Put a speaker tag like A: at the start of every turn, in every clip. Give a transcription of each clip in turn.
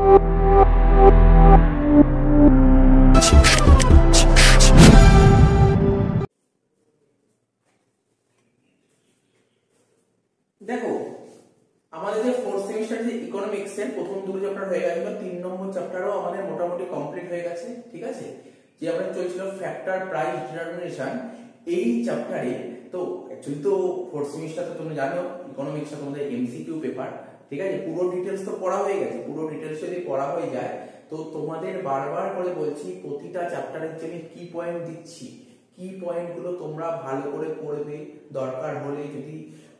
A: দেখো আমাদের যে ফোর্থ সেমিস্টার যে ইকোনমিক্স এর প্রথম দুটো চ্যাপ্টার হয়ে গেল, 3 নম্বর চ্যাপ্টারও আমাদের মোটামুটি কমপ্লিট হয়ে গেছে। ঠিক আছে, যে আমাদের চলছিল ফ্যাক্টর প্রাইস ডিটারমিনেশন, এই চ্যাপ্টারে তো অ্যাকচুয়ালি তো ফোর্থ সেমিস্টার তো তোমরা জানো ইকোনমিক্সটা তোমাদের এমসিকিউ পেপার। ঠিক আছে, পুরো ডিটেইলস তো পড়া হয়ে গেছে। পুরো ডিটেইলস যদি পড়া হয়ে যায় তো তোমাদের বারবার করে বলছি প্রতিটা চ্যাপ্টারের জন্য কি পয়েন্ট দিচ্ছি, কি পয়েন্টগুলো তোমরা ভালো করে পড়বে, দরকার হলে যদি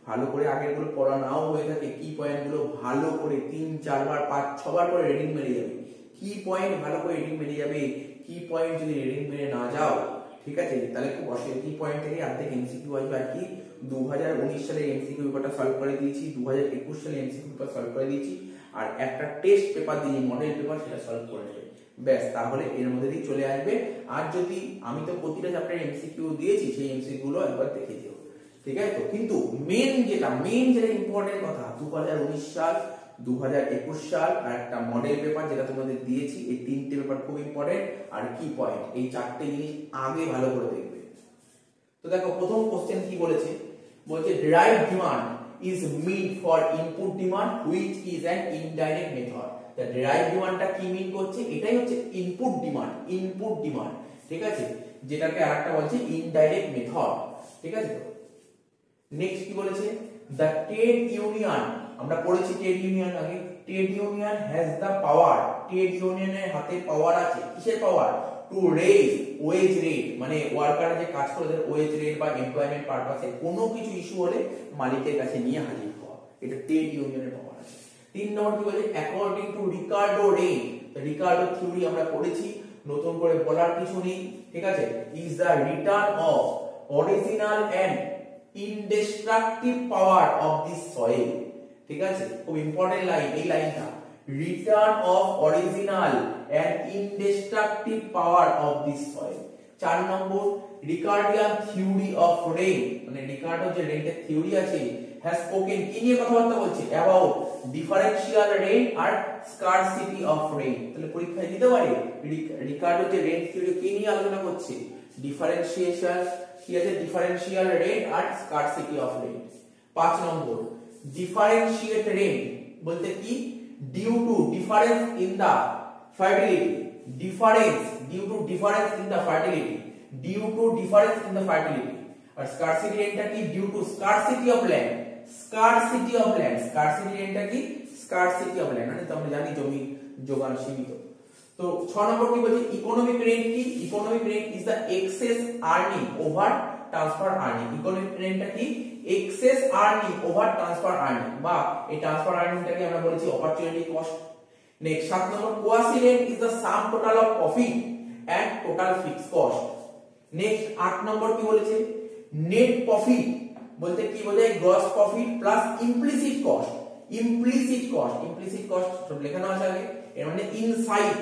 A: ভালো করে আগের গুলো পড়া নাও হয়ে থাকে কি পয়েন্টগুলো ভালো করে 3-4 বার 5-6 বার করে রিডিং মেরে যাবে। কি পয়েন্ট ভালো করে রিডিং মেরে যাবে, কি পয়েন্ট যদি রিডিং মেরে না যাও, ঠিক আছে, তাহলে খুব অসুবিধা। কি পয়েন্ট থেকে অর্ধেক এমসিকিউ আসবে। আর কি 2019 সালে এমসিকিউ পেপারটা সলভ করে দিয়েছি, 2021 সালে এমসিকিউ পেপার সলভ করে দিয়েছি, আর একটা টেস্ট পেপার দিয়ে মডেল পেপার সেটা সলভ করে নেবে, ব্যাস। তাহলে এর মধ্যে দিয়ে চলে আসবে। আর যদি আমি তো প্রতিটা চ্যাপ্টারে এমসিকিউ দিয়েছি, সেই এমসিকিউ গুলো একবার দেখে দিও। ঠিক আছে, তো কিন্তু মেন যেটা ইম্পর্টেন্ট কথা, 2019 সাল 2021 সাল আর একটা মডেল পেপার যেটা তোমাদের দিয়েছি, এই তিনটে পেপার খুব ইম্পর্টেন্ট। আর কি পয়েন্ট, এই চারটে জিনিস আগে ভালো করে দেখবে। তো দেখো প্রথম কোশ্চেন কি বলেছে, বলছে derived demand is meant for input demand which is an indirect method। the derived demand টা কি মিন করছে, এটাই হচ্ছে ইনপুট ডিমান্ড। ঠিক আছে, যেটাকে আরেকটা বলছে ইনডাইরেক্ট মেথড। ঠিক আছে, তো নেক্সট কি বলেছে, the trade union, আমরা পড়েছি ট্রেড ইউনিয়ন আগে, trade union has the power, trade ইউনিয়নের হাতে পাওয়ার আছে, কিসের power, to raise wage rate, মানে ওয়ার্কার যে কাজ করে তাদের ওয়েজ রেট বা এমপ্লয়মেন্ট পারপাসে কোনো কিছু ইস্যু হলে মালিকের কাছে নিয়ে হাজির হওয়া, এটা ট্রেড ইউনিয়নের পাওয়ার আছে। 3 নম্বর কি বলে, according to Ricardo rate, Ricardo theory আমরা পড়েছি, নতুন করে বলার কিছু নেই। ঠিক আছে, is the return of original and indestructible power of this soil। ঠিক আছে, খুব ইম্পর্টেন্ট লাইন এই লাইনটা, return of original and indestructible power of this soil. 4 number, Ricardian theory of rent, মানে রিকার্ডো যে রেনের থিওরি আছে, হ্যাজ স্পোকেন, কি নিয়ে কথাবার্তা বলছে, অ্যাবাউট ডিফারেন্সিয়াল রেন আর স্কারসিটি অফ রেন। তাহলে পরীক্ষায় দিতে পারে রিকার্ডো যে রেন থিওরি কি নিয়ে আলোচনা করছে, ডিফারেন্সিয়েশন, কি আছে, ডিফারেন্সিয়াল রেট আর scarcity of rate. 5 number, differentiate rate বলতে কি, due to difference in the fertility, due to difference in the fertility. আর স্কারসিটি রেটটা কি, due to scarcity of land, scarcity রেটটা কি, স্কারসিটি অফ ল্যান্ড, মানে তো আমরা জানি জমি যোগান সীমিত। তো 6 নম্বর কি বলছে, ইকোনমিক রেন্ট কি, economic rent is the excess earning over transfer earning. Economic রেন্টটা কি, excess earning over transfer earning, বা এই ট্রান্সফার আর্নিংটাকে আমরা বলেছি opportunity cost. Next 7 number, quasi rent is the sum total of profit and total fixed cost. Next 8 number কি বলেছে, net profit বলতে কি বোঝায়, gross profit plus implicit cost. Implicit cost সব লেখানো আছে আগে, এর মানে ইনসাইড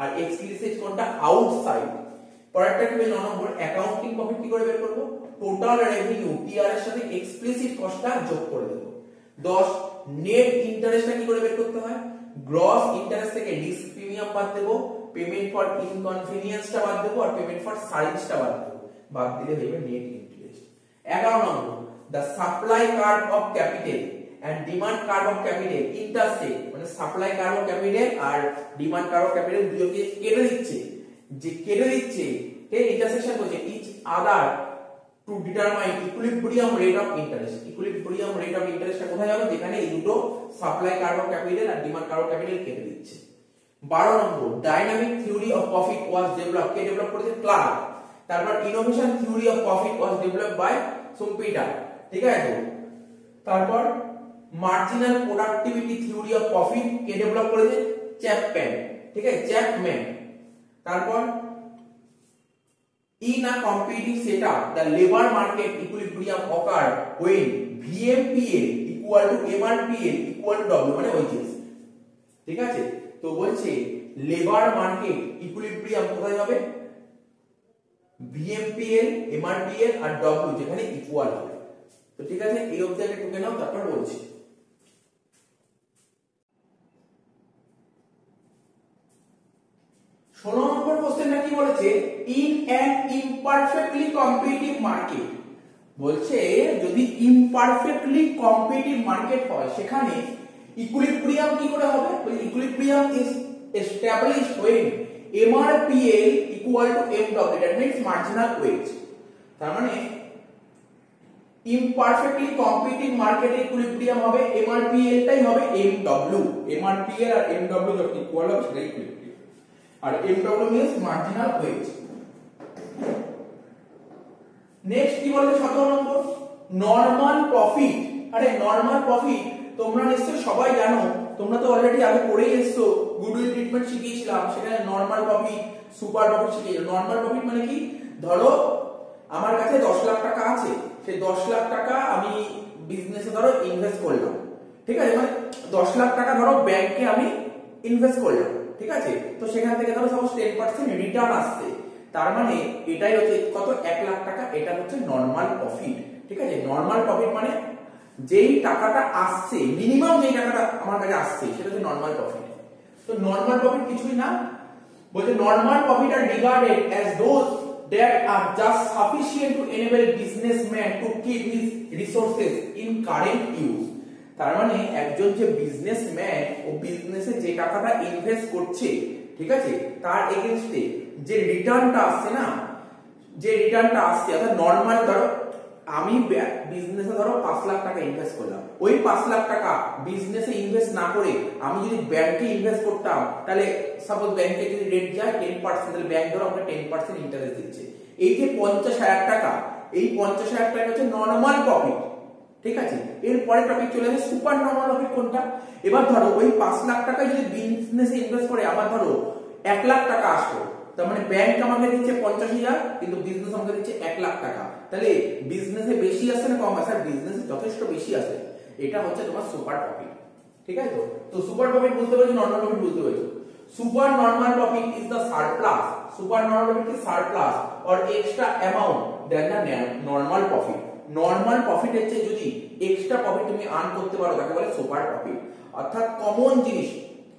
A: আর এক্সপ্লিসিট কোনটা, আউটসাইড। পরেরটা কি 9 নম্বর, অ্যাকাউন্টিং প্রফিট কি করে বের করব, টোটাল রেভিনিউ টিআর এর সাথে এক্সপ্লিসিট কস্টটা যোগ করে দেব। 10, নেট ইন্টারেস্টটা কি করে বের করতে হয়, গ্রস ইন্টারেস্ট থেকে রিস্ক প্রিমিয়াম বাদ দেব, পেমেন্ট ফর ইনকনভেনিয়েন্সটা বাদ দেব, আর পেমেন্ট ফর সার্ভিসটা বাদ দেব, বাদ দিলে হবে net interest. 11 number, the supply curve of capital and demand curve of capital intersect, মানে সাপ্লাই কার্ভ অফ ক্যাপিটাল আর ডিমান্ড কার্ভ অফ ক্যাপিটাল দুটোকে কেটে দিচ্ছে, ইন্টারসেকশন করছে each other to determine equilibrium rate of interest. Equilibrium rate of ইন্টারেস্টটা কোথায় হবে, যেখানে এই দুটো সাপ্লাই কার্ভ অফ ক্যাপিটাল আর ডিমান্ড কার্ভ অফ ক্যাপিটাল কেটে দিচ্ছে। 12 number, dynamic theory of profit was developed, কে ডেভেলপ করেছে, ক্লার্ক। তারপর innovation theory of profit was developed by Schumpeter. ঠিক আছে, তারপর marginal productivity theory of profit K develop করেছে, চ্যাপম্যান। ঠিক আছে, চ্যাপম্যান। তারপর in a competitive setup the labor market equilibrium occur when VMPL equal to MRPL equal to W, মানে wages। ঠিক আছে, তো বলছে লেবার মার্কেট ইকুইলিব্রিয়াম কোথায় হবে, VMPL MRPL আর W যেখানে ইকুয়াল হবে। তো ঠিক আছে, এই অবধি আগে টুকে নাও, তারপর বলছি। 16 নম্বর কোশ্চেনটা কি বলেছে, ইন অ্যান ইমপারফেক্টলি কম্পিটিটিভ মার্কেট, বলছে যদি ইমপারফেক্টলি কম্পিটিটিভ মার্কেট হয় সেখানে ইকুইলিব্রিয়াম কি করে হবে, equilibrium is established when MRPL equal to MW, that means marginal wage। তার মানে imperfectly competing market equilibrium হবে MRPL টাই হবে MW, MRPL আর MW যখন ইকুয়াল হবে সেটা ইকুইলিব্রিয়াম, আর MW means marginal wage। Next কি বলছে 17 নম্বর, নরমাল প্রফিট। আরে নরমাল প্রফিট তোমরা নিশ্চয়ই সবাই জানো, তোমরা তো অলরেডি আগে পড়েই এসছো, গুডউইল ট্রিটমেন্ট শিখিয়েছিলাম, সেখানে নরমাল প্রফিট সুপার প্রফিট শিখিয়েছিলাম। নরমাল প্রফিট মানে কি, ধরো আমার কাছে 10 লাখ টাকা আছে, সেই 10 লাখ টাকা আমি বিজনেসে ধরো ইনভেস্ট করলাম, ঠিক আছে, মানে 10 লাখ টাকা ধরো ব্যাংকে আমি ইনভেস্ট করলাম, ঠিক আছে, তো সেখান থেকে ধরো সাপোজ 10% রিটার্ন আসছে, তার মানে এটাই হচ্ছে কত, 1 লাখ টাকা, এটা হচ্ছে নরমাল প্রফিট, ঠিক আছে। নরমাল প্রফিট মানে যেই টাকাটা আসছে, মিনিমাম যেই টাকাটা আমার কাছে আসছে সেটা হচ্ছে নরমাল প্রফিট। তো নরমাল প্রফিট কিছুই না, বলছে নরমাল প্রফিট আর regarded as those that are just sufficient to enable businessman to keep his resources in current use। তার মানে একজন যে বিজনেসম্যান ও বিজনেসে যে টাকাটা ইনভেস্ট করছে, ঠিক আছে, তার এগেইনস্টে যে রিটার্নটা আসছে না, যে রিটার্নটা আসছে, অর্থাৎ নরমাল ধরো আমি বিজনেসে ধরো 5 লাখ টাকা ইনভেস্ট করলাম, ওই 5 লাখ টাকা বিজনেসে ইনভেস্ট না করে আমি যদি ব্যাংকে ইনভেস্ট করতাম, তাহলে সাপোজ ব্যাংকে যদি রেট যায় 10%, তাহলে ব্যাংক ধরো আমাকে 10% ইন্টারেস্ট দিচ্ছে। এই যে 50,000 টাকা, এই 50,000 টাকা হচ্ছে নরমাল প্রফিট, ঠিক আছে। এরপরে টপিক চলে আসে সুপার নরমাল প্রফিট কোনটা। এবার ধরো ওই 5 লাখ টাকা যদি বিজনেসে ইনভেস্ট করে আমার ধরো 1 লাখ টাকা আসলো, তার মানে ব্যাংক আমাকে দিচ্ছে 50,000, কিন্তু বিজনেস আমাকে দিচ্ছে 1 লাখ টাকা, তাহলে বিজনেসে বেশি আসে না কম আসে, বিজনেসে যথেষ্ট বেশি আসে, এটা হচ্ছে তোমার সুপার প্রফিট, ঠিক আছে। তো সুপার প্রফিট বুঝতে পেরেছো, নরমাল প্রফিট বুঝতে পেরেছো। Super normal profit is the surplus, super normal profit কি surplus or extra amount then the normal profit. Normal প্রফিটের চেয়ে যদি এক্সট্রা প্রফিট তুমি আর্ন করতে পারো তাকে বলে সুপার প্রফিট। অর্থাৎ কমন জিনিস,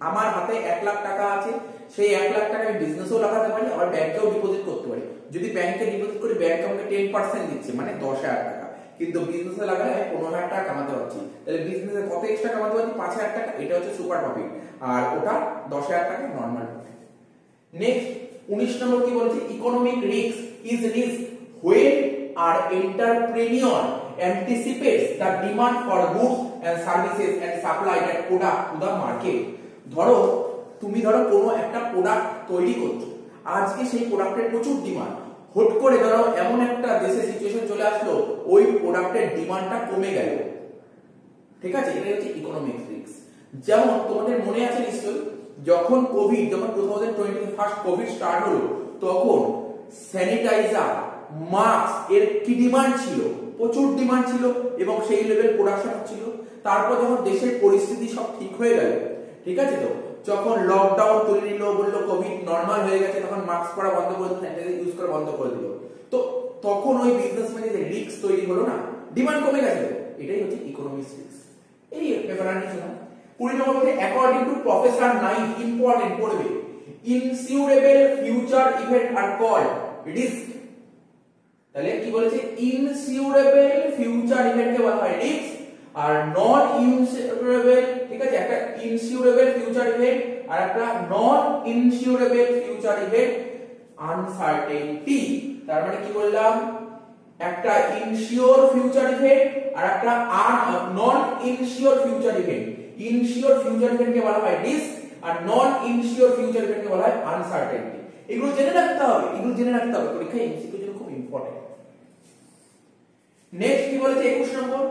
A: আমার হাতে 1 লাখ টাকা আছে, সেই 1 লাখ টাকা আমি বিজনেসেও লাগাতে পারি, আবার ব্যাংকেও ডিপোজিট করতে পারি। যদি ব্যাংকে ডিপোজিট করি, ব্যাংক আমাকে 10% দিচ্ছে, মানে 10,000 টাকা, কিন্তু বিজনেসে লাগালে আমি 15,000 টাকা কামাতে পারছি, তাহলে বিজনেসে কত এক্সট্রা কামাতে পারছি, 5,000 টাকা, এটা হচ্ছে সুপার প্রফিট, আর ওটা 10,000 টাকা নরমাল প্রফিট। নেক্সট 19 নম্বর কি বলছে, economic risk is risk when an entrepreneur anticipates the demand for goods and services and supply that product to the market। ধরো তুমি ধরো কোনো একটা প্রোডাক্ট তৈরি করছো, আজকে সেই প্রোডাক্টের প্রচুর ডিমান্ড, হুট করে ধরো এমন একটা দেশে সিচুয়েশন চলে আসলো ওই প্রোডাক্টের ডিমান্ডটা কমে গেল, ঠিক আছে, এটা হচ্ছে ইকোনমিক রিস্ক। যেমন তোমাদের মনে আছে নিশ্চয়ই, যখন 2020 ফার্স্ট কোভিড স্টার্ট হলো, তখন স্যানিটাইজার, মাস্ক এর কি ডিমান্ড ছিল, প্রচুর ডিমান্ড ছিল, এবং সেই লেভেল প্রোডাকশন ছিল। তারপর যখন দেশের পরিস্থিতি সব ঠিক হয়ে গেল, ঠিক আছে, তো যখন লকডাউন তুলে নিল, বললো কোভিড নরমাল হয়ে গেছে, তখন মাস্ক পরা বন্ধ করে দিল, স্যানিটাইজার ইউজ করা বন্ধ করে দিল, তো তখন ওই বিজনেসম্যানের যে রিস্ক তৈরি হলো না, ডিমান্ড কমে গেছে, এটাই হচ্ছে ইকোনমিক রিস্ক। এই পেপার নিয়েছিলাম 20 number, according to professor Knight, important পড়বে, ইনসিউরেবল ফিউচার ইভেন্ট আর কল্ড রিস্ক। তাহলে কি বলেছে, ইনসিউরেবল ফিউচার ইভেন্টকে বলা হয় রিস্ক, আর নন ইনসিউরেবল, ঠিক আছে, একটা ইনসিউরেবল ফিউচার ইভেন্ট আর একটা নন ইনসিউরেবল ফিউচার ইভেন্ট আনসার্টেনটি। তার মানে কি বললাম, একটা ইনসিওর ফিউচার ইভেন্ট আর একটা non insure future event. Insure future ইভেন্টকে বলা হয় রিস্ক, আর নন ইনসিওর ফিউচার ইভেন্টকে বলা হয় আনসার্টেনটি। এগুলো জেনে রাখতে হবে, এগুলো জেনে রাখতে হবে, পরীক্ষায় এমসিকিউ জন্য খুব ইম্পর্টেন্ট। নেক্সট কি বলেছে 21 নম্বর,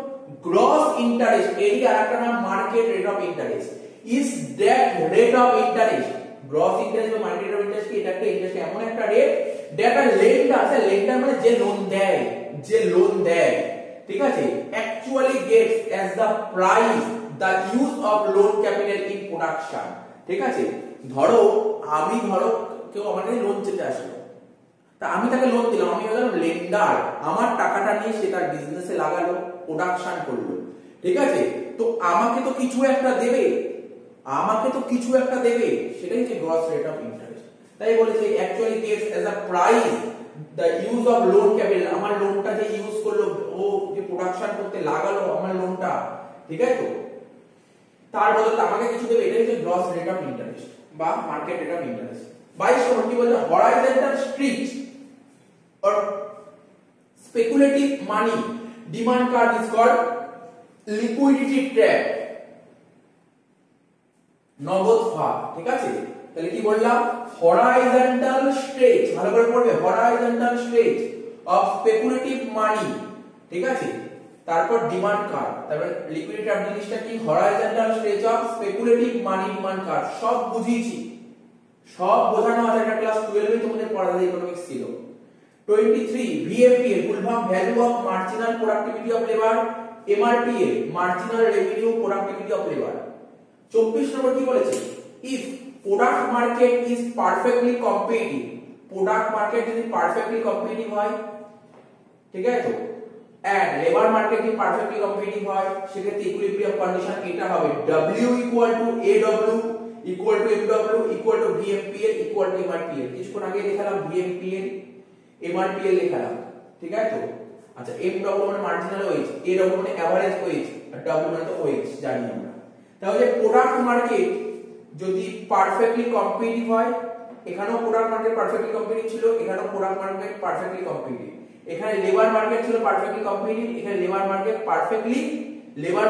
A: গ্রস ইন্টারেস্ট, এরই আরেকটা নাম market rate of interest, is that rate of interest. Gross interest বা মার্কেট রেট অফ ইন্টারেস্ট কি, এটা একটা ইন্টারেস্ট, এমন একটা rate that a lender, lender মানে যে লোন দেয়, যে লোন দেয়, ঠিক আছে, actually gets as the price the use of loan capital in production. ঠিক আছে, ধরো কেউ আমার কাছে লোন চেতে আসলো, তা আমি তাকে লোন দিলাম, আমি হলাম লেন্ডার, আমার টাকাটা নিয়ে সে তার বিজনেসে লাগালো, প্রোডাকশন করলো, ঠিক আছে, তো আমাকে তো কিছু একটা দেবে, সেটাই হচ্ছে গ্রস রেট অফ ইন্টারেস্ট। তাই বলেছে actually gets as a price the use of loan capital, আমার লোনটা যে ইউজ করলো, ও যে প্রোডাকশন করতে লাগালো আমার লোনটা, ঠিক আছে, তো তার বদলে আমাকে কিছু দেবে, এটা হচ্ছে গ্রস রেট অফ ইন্টারেস্ট বা মার্কেট রেট অফ ইন্টারেস্ট। 22 নম্বর কি বলছে, horizontal street or speculative money demand curve is called liquidity trap, নগদ ফাঁদ, ঠিক আছে। তাহলে কি বললাম, হরাইজন্টাল স্ট্রেচ, ভালো করে পড়বে, হরাইজন্টাল স্ট্রেচ অফ স্পেকুলেটিভ মানি, ঠিক আছে, তারপর ডিমান্ড কার্ভ, তারপর লিকুইডিটি ট্র্যাপ জিনিসটা কি, horizontal stretch of speculative money demand curve, সব বুঝিয়েছি, সব বোঝানো আছে, একটা ক্লাস 12 এ তোমাদের পড়াতে ইকোনমিক্স ছিল। 23 VMPL full form value of marginal productivity of labour, MRPL marginal revenue productivity of labour. 24 নম্বর কি বলেছে, if product market is perfectly competitive, product market যদি পারফেক্টলি কম্পিটিটিভ হয়, ঠিক আছে, তো এন্ড লেবার মার্কেট যদি পারফেক্টলি কম্পিটিটিভ হয়, সেক্ষেত্রে ইকুইলিব্রিয়াম কন্ডিশন এটা হবে W equal to AW equal to MW equal to VMPL equal to MRPL। কিছুক্ষণ আগে দেখালাম VMPL MRPL লেখালাম, ঠিক আছে, তো আচ্ছা MW মানে মার্জিনাল ওয়েজ, AW মানে এভারেজ ওয়েজ, আর W মানে তো ওয়েজ জানি আমরা। তাহলে প্রোডাক্ট মার্কেট যদি পারফেক্টলি কম্পিটিটিভ হয়, এখানেও প্রোডাক্ট মার্কেট পারফেক্টলি কম্পিটিটিভ ছিল, এখানেও প্রোডাক্ট মার্কেট পারফেক্টলি কম্পিটিটিভ, এখানে লেবার মার্কেট ছিল পারফেক্টলি কম্পিটিটিভ, এখানে লেবার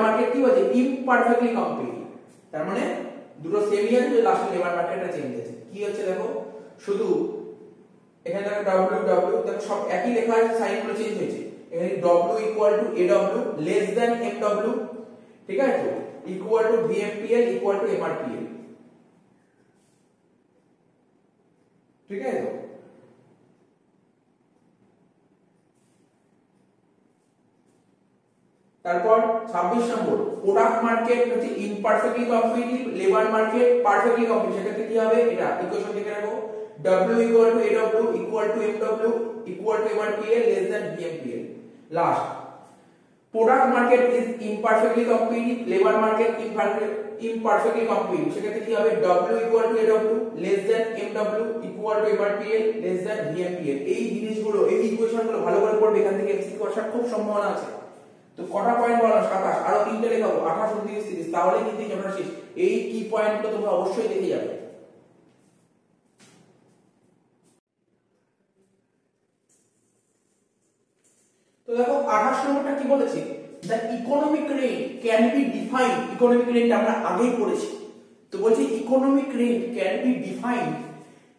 A: মার্কেট কি বলছে, ইমপারফেক্টলি কম্পিটিটিভ। তার মানে দুটো সেমই আছে, লাস্টে লেবার মার্কেটটা চেঞ্জ আছে। কি হচ্ছে দেখো, শুধু এখানে দেখো W দেখো সব একই লেখা আছে, সাইনগুলো চেঞ্জ হয়েছে। এখানে W equal to AW less than MW, ঠিক আছে, তো equal to VMPL equal to MRPL, ঠিক আছে। তারপর 26 নম্বর, প্রোডাক্ট মার্কেট হচ্ছে imperfectly competitive, labour market perfectly competitive, সেক্ষেত্রে কি হবে, এটা ইকুয়েশন লিখে রাখো, W equal to AW equal to MW equal to MRPL less than VMPL। Last, product market is imperfectly competitive, labour market imperfectly competitive, সেক্ষেত্রে কি হবে, W equal to AW less than MW equal to MRPL less than VMPL। এই জিনিসগুলো, এই ইকুয়েশনগুলো ভালো করে পড়বে, এখান থেকে এমসিকিউ আসার খুব সম্ভাবনা আছে। তো কটা পয়েন্ট বললাম, 27, আরো তিনটে লেখাবো, 28, 29, 30, তাহলে কিন্তু চ্যাপ্টার শেষ। এই কি পয়েন্টগুলো তোমরা অবশ্যই দেখে যাবে। তো দেখো 28 নম্বরটা কি বলেছে, the economic rate can be defined, economic rate আমরা আগেই পড়েছি, তো বলছি economic rate can be defined,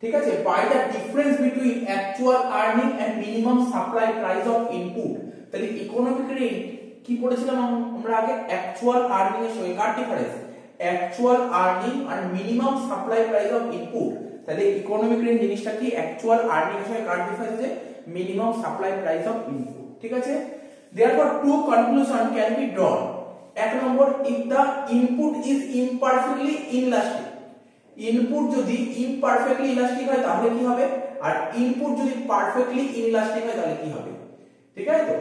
A: ঠিক আছে, by the difference between actual earning and minimum supply price of input. তাহলে ইকোনমিক রেট কি পড়েছিলাম আমরা আগে, অ্যাকচুয়াল আর্নিং এর সঙ্গে কার ডিফারেন্স, অ্যাকচুয়াল আর্নিং আর minimum supply price of input. তাহলে ইকোনমিক রেট জিনিসটা কি, অ্যাকচুয়াল আর্নিং এর সঙ্গে কার ডিফারেন্স আছে, minimum supply price of input, ঠিক আছে। therefore two conclusion can be drawn। এক নম্বর, if the input is imperfectly inelastic, input যদি ইমপারফেক্টলি ইলাস্টিক হয় তাহলে কি হবে, আর ইনপুট যদি পারফেক্টলি ইনইলাস্টিক হয় তাহলে কি হবে, ঠিক আছে। তো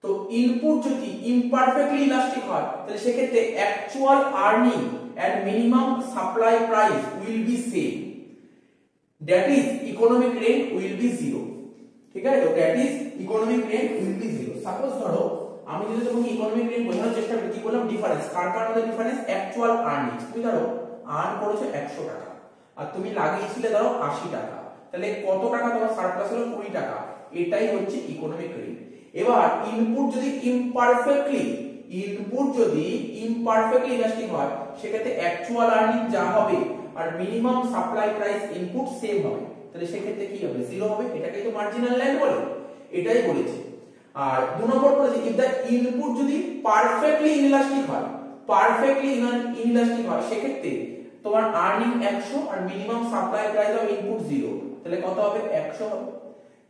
A: তো ইনপুট যদি ইমপারফেক্টলি ইলাস্টিক হয় তাহলে সেক্ষেত্রে actual earning and minimum supply price will be same, that is economic rate will be zero, ঠিক আছে। তো that is economic rate will be zero. Suppose ধরো আমি যদি তোমাকে ইকোনমিক রেট বোঝানোর চেষ্টা করি, কি বললাম, ডিফারেন্স কার কার মধ্যে ডিফারেন্স, অ্যাকচুয়াল আর্নিং, তুমি ধরো আর্ন করেছো 100 টাকা আর তুমি লাগিয়েছিলে ধরো 80 টাকা, তাহলে কত টাকা তোমার সারপ্লাস হলো, 20 টাকা, এটাই হচ্ছে ইকোনমিক রেট। এবার ইনপুট যদি ইমপারফেক্টলি ইলাস্টিক হয় সেক্ষেত্রে অ্যাকচুয়াল আর্নিং যা হবে আর minimum supply price input same হবে, তাহলে সেক্ষেত্রে কি হবে, জিরো হবে। এটাকেই তো মার্জিনাল লাইন বলে, এটাই বলেছে। আর দু নম্বর বলেছে, ইফ দা ইনপুট যদি পারফেক্টলি ইনইলাস্টিক হয়, সেক্ষেত্রে তোমার আর্নিং 100 আর minimum supply price of input 0, তাহলে কত হবে, 100 হবে,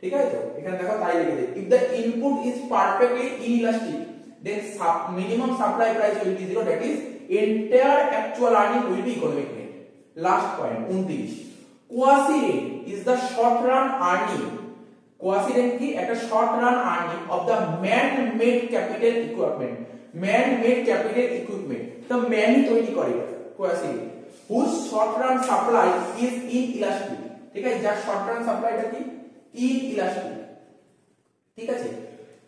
A: ঠিক আছে। তো এখানে দেখো তাই লিখে দিই, if the input is perfectly inelastic then minimum supply price will be 0, that is entire actual earning will be economic rate। last point 29, quasi rate is the short run earning, quasi rate কি, একটা short run earning of the man made capital equipment, তো ম্যানই তৈরি করে quasi rate, whose short run supply is inelastic, ঠিক আছে, যার short run সাপ্লাইটা কি inelastic, ঠিক আছে।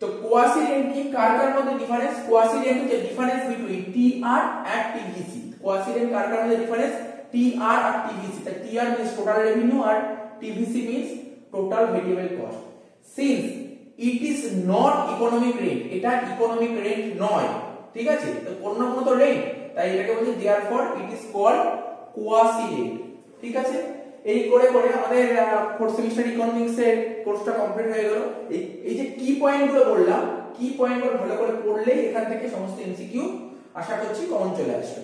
A: তো কোয়াসিডেন্ট কি, কার কার মধ্যে ডিফারেন্স, কোয়াসিডেন্ট হচ্ছে difference between TR and TVC, quasi rent কার কার মধ্যে ডিফারেন্স টিআর আর টিভিসি, তাই টিআর মিন্স টোটাল রেভিনিউ আর TVC means total variable cost. Since it is not economic rent, এটা ইকোনমিক রেন্ট নয়, ঠিক আছে, তো অন্য কোনো তো রেন্ট, তাই এটাকে বলছে দেয়ারফর ইট ইজ কল্ড কোয়াসিডেন্ট, ঠিক আছে। এই করে করে আমাদের ফোর্থ সেমিস্টার ইকোনমিক্স এর কোর্সটা কমপ্লিট হয়ে গেল। এই যে কি পয়েন্টগুলো বললাম, কি পয়েন্টগুলো ভালো করে পড়লেই এখান থেকে সমস্ত এমসিকিউ আশা করছি কমন চলে আসবে।